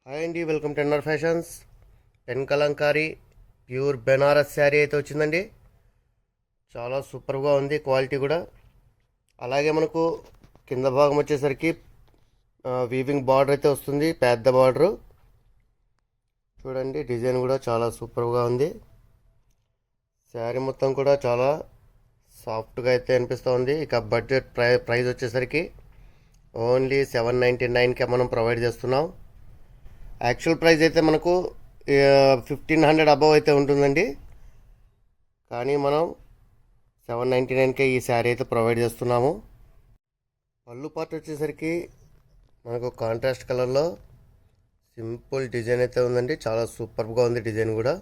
Hi అండి, welcome to NR fashions. Pen kalamkari pure Banaras sari అయితే వచ్చిందండి. చాలా సూపర్గా ఉంది, క్వాలిటీ కూడా. అలాగే మనకు కింద భాగం వచ్చేసరికి వీవింగ్ బార్డర్ అయితే వస్తుంది, పెద్ద బార్డరు. చూడండి, డిజైన్ కూడా చాలా సూపర్గా ఉంది. శారీ మొత్తం కూడా చాలా సాఫ్ట్గా అయితే అనిపిస్తూ ఉంది. ఇక బడ్జెట్ ప్రైస్ వచ్చేసరికి ఓన్లీ 799కే మనం ప్రొవైడ్ చేస్తున్నాం. యాక్చువల్ ప్రైస్ అయితే మనకు 1500 అబవ్ అయితే ఉంటుందండి. కానీ మనం 799కే ఈ శారీ అయితే ప్రొవైడ్ చేస్తున్నాము. పళ్ళు పార్ట్ వచ్చేసరికి మనకు కాంట్రాస్ట్ కలర్లో సింపుల్ డిజైన్ అయితే ఉందండి. చాలా సూపర్గా ఉంది డిజైన్ కూడా.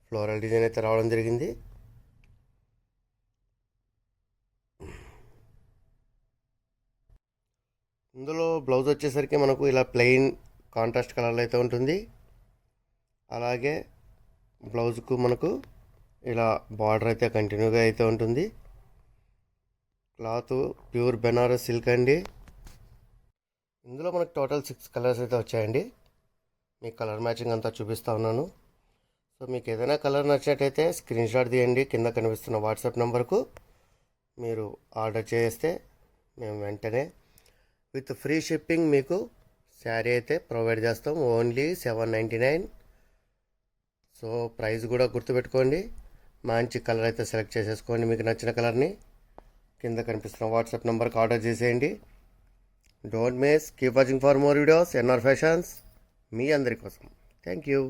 ఫ్లోరల్ డిజైన్ అయితే రావడం జరిగింది. ఇందులో బ్లౌజ్ వచ్చేసరికి మనకు ఇలా ప్లెయిన్ కాంట్రాస్ట్ కలర్లో అయితే ఉంటుంది. అలాగే బ్లౌజ్కు మనకు ఇలా బార్డర్ అయితే కంటిన్యూగా అయితే ఉంటుంది. క్లాత్ ప్యూర్ బెనారస్ సిల్క్ అండి. ఇందులో మనకు టోటల్ 6 కలర్స్ అయితే వచ్చాయండి. మీకు కలర్ మ్యాచింగ్ అంతా చూపిస్తూ ఉన్నాను. సో మీకు ఏదైనా కలర్ నచ్చినట్టయితే స్క్రీన్ షాట్ తీయండి. కింద కనిపిస్తున్న వాట్సాప్ నెంబర్కు మీరు ఆర్డర్ చేస్తే మేము వెంటనే విత్ ఫ్రీ షిప్పింగ్ మీకు శారీ అయితే ప్రొవైడ్ చేస్తాం. ఓన్లీ 799. సో ప్రైస్ కూడా గుర్తుపెట్టుకోండి. మంచి కలర్ అయితే సెలెక్ట్ చేసేసుకోండి. మీకు నచ్చిన కలర్ని కింద కనిపిస్తున్న వాట్సాప్ నెంబర్కి ఆర్డర్ చేసేయండి. Don't miss, keep watching for more videos. NR fashions మీ అందరి కోసం. Thank you.